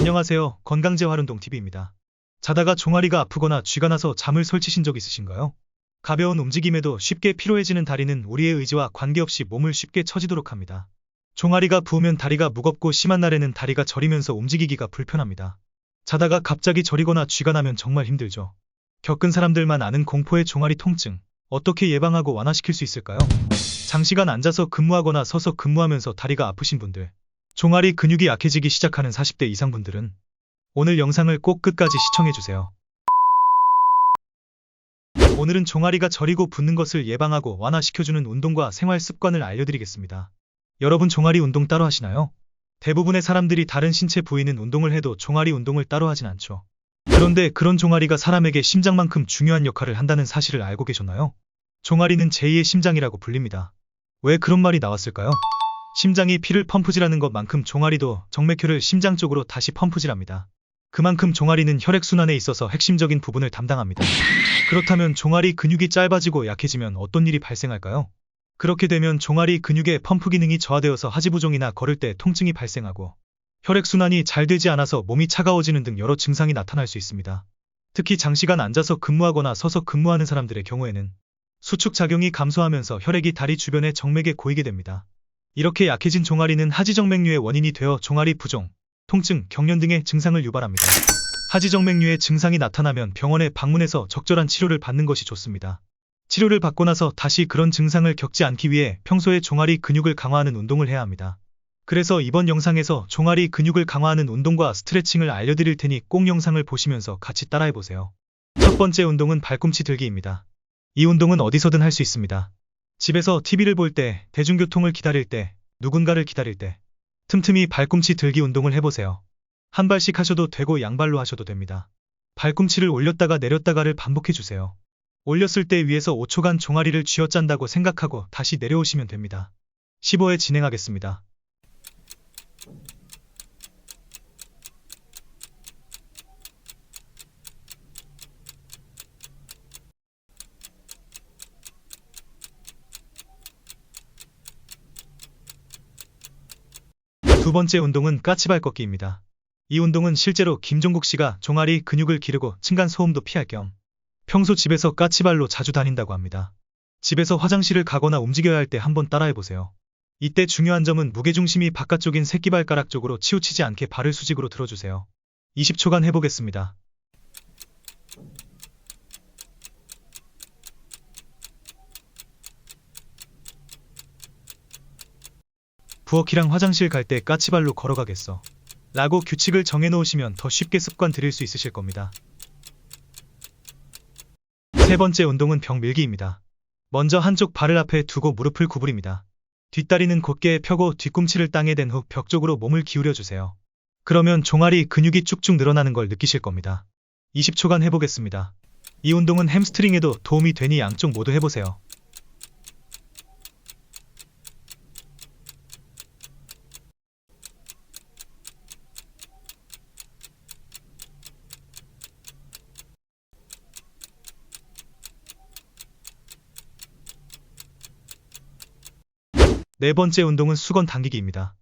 안녕하세요. 건강재활운동TV입니다. 자다가 종아리가 아프거나 쥐가 나서 잠을 설치신 적 있으신가요? 가벼운 움직임에도 쉽게 피로해지는 다리는 우리의 의지와 관계없이 몸을 쉽게 처지도록 합니다. 종아리가 부으면 다리가 무겁고 심한 날에는 다리가 저리면서 움직이기가 불편합니다. 자다가 갑자기 저리거나 쥐가 나면 정말 힘들죠. 겪은 사람들만 아는 공포의 종아리 통증, 어떻게 예방하고 완화시킬 수 있을까요? 장시간 앉아서 근무하거나 서서 근무하면서 다리가 아프신 분들, 종아리 근육이 약해지기 시작하는 40대 이상 분들은 오늘 영상을 꼭 끝까지 시청해주세요. 오늘은 종아리가 저리고 붓는 것을 예방하고 완화시켜주는 운동과 생활 습관을 알려드리겠습니다. 여러분 종아리 운동 따로 하시나요? 대부분의 사람들이 다른 신체 부위는 운동을 해도 종아리 운동을 따로 하진 않죠. 그런데 그런 종아리가 사람에게 심장만큼 중요한 역할을 한다는 사실을 알고 계셨나요? 종아리는 제2의 심장이라고 불립니다. 왜 그런 말이 나왔을까요? 심장이 피를 펌프질하는 것만큼 종아리도 정맥혈을 심장 쪽으로 다시 펌프질합니다. 그만큼 종아리는 혈액순환에 있어서 핵심적인 부분을 담당합니다. 그렇다면 종아리 근육이 짧아지고 약해지면 어떤 일이 발생할까요? 그렇게 되면 종아리 근육의 펌프 기능이 저하되어서 하지부종이나 걸을 때 통증이 발생하고 혈액순환이 잘 되지 않아서 몸이 차가워지는 등 여러 증상이 나타날 수 있습니다. 특히 장시간 앉아서 근무하거나 서서 근무하는 사람들의 경우에는 수축작용이 감소하면서 혈액이 다리 주변의 정맥에 고이게 됩니다. 이렇게 약해진 종아리는 하지정맥류의 원인이 되어 종아리 부종, 통증, 경련 등의 증상을 유발합니다. 하지정맥류의 증상이 나타나면 병원에 방문해서 적절한 치료를 받는 것이 좋습니다. 치료를 받고 나서 다시 그런 증상을 겪지 않기 위해 평소에 종아리 근육을 강화하는 운동을 해야 합니다. 그래서 이번 영상에서 종아리 근육을 강화하는 운동과 스트레칭을 알려드릴 테니 꼭 영상을 보시면서 같이 따라해보세요. 첫 번째 운동은 발꿈치 들기입니다. 이 운동은 어디서든 할 수 있습니다. 집에서 TV를 볼 때, 대중교통을 기다릴 때, 누군가를 기다릴 때 틈틈이 발꿈치 들기 운동을 해보세요. 한 발씩 하셔도 되고 양발로 하셔도 됩니다. 발꿈치를 올렸다가 내렸다가를 반복해주세요. 올렸을 때 위에서 5초간 종아리를 쥐어짠다고 생각하고 다시 내려오시면 됩니다. 15회 진행하겠습니다. 두 번째 운동은 까치발 걷기입니다. 이 운동은 실제로 김종국 씨가 종아리 근육을 기르고 층간소음도 피할 겸 평소 집에서 까치발로 자주 다닌다고 합니다. 집에서 화장실을 가거나 움직여야 할 때 한번 따라해보세요. 이때 중요한 점은 무게중심이 바깥쪽인 새끼발가락 쪽으로 치우치지 않게 발을 수직으로 들어주세요. 20초간 해보겠습니다. 부엌이랑 화장실 갈 때 까치발로 걸어가겠어 라고 규칙을 정해놓으시면 더 쉽게 습관 들일 수 있으실 겁니다. 세 번째 운동은 벽 밀기입니다. 먼저 한쪽 발을 앞에 두고 무릎을 구부립니다. 뒷다리는 곧게 펴고 뒤꿈치를 땅에 댄 후 벽 쪽으로 몸을 기울여주세요. 그러면 종아리 근육이 쭉쭉 늘어나는 걸 느끼실 겁니다. 20초간 해보겠습니다. 이 운동은 햄스트링에도 도움이 되니 양쪽 모두 해보세요. 네 번째 운동은 수건 당기기입니다.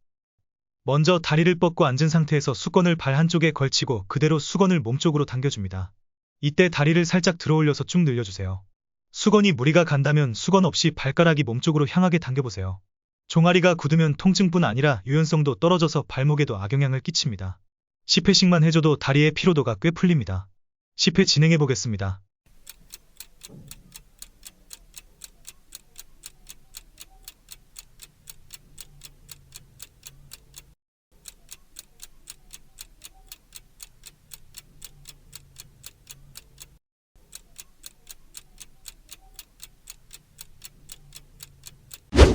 먼저 다리를 뻗고 앉은 상태에서 수건을 발 한쪽에 걸치고 그대로 수건을 몸쪽으로 당겨줍니다. 이때 다리를 살짝 들어올려서 쭉 늘려주세요. 수건이 무리가 간다면 수건 없이 발가락이 몸쪽으로 향하게 당겨보세요. 종아리가 굳으면 통증뿐 아니라 유연성도 떨어져서 발목에도 악영향을 끼칩니다. 10회씩만 해줘도 다리의 피로도가 꽤 풀립니다. 10회 진행해보겠습니다.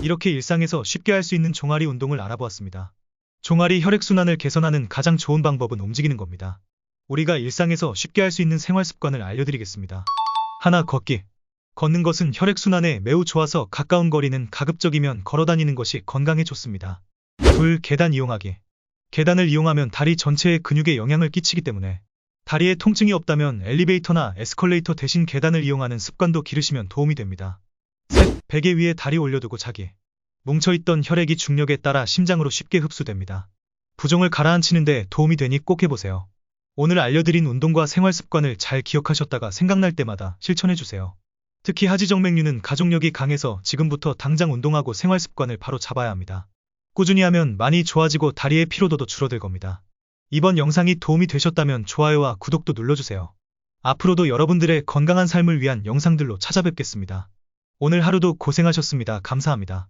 이렇게 일상에서 쉽게 할 수 있는 종아리 운동을 알아보았습니다. 종아리 혈액순환을 개선하는 가장 좋은 방법은 움직이는 겁니다. 우리가 일상에서 쉽게 할 수 있는 생활 습관을 알려드리겠습니다. 하나, 걷기. 걷는 것은 혈액순환에 매우 좋아서 가까운 거리는 가급적이면 걸어다니는 것이 건강에 좋습니다. 둘, 계단 이용하기. 계단을 이용하면 다리 전체의 근육에 영향을 끼치기 때문에 다리에 통증이 없다면 엘리베이터나 에스컬레이터 대신 계단을 이용하는 습관도 기르시면 도움이 됩니다. 셋, 베개 위에 다리 올려두고 자기. 뭉쳐있던 혈액이 중력에 따라 심장으로 쉽게 흡수됩니다. 부종을 가라앉히는데 도움이 되니 꼭 해보세요. 오늘 알려드린 운동과 생활 습관을 잘 기억하셨다가 생각날 때마다 실천해주세요. 특히 하지정맥류는 가족력이 강해서 지금부터 당장 운동하고 생활 습관을 바로 잡아야 합니다. 꾸준히 하면 많이 좋아지고 다리의 피로도도 줄어들 겁니다. 이번 영상이 도움이 되셨다면 좋아요와 구독도 눌러주세요. 앞으로도 여러분들의 건강한 삶을 위한 영상들로 찾아뵙겠습니다. 오늘 하루도 고생하셨습니다. 감사합니다.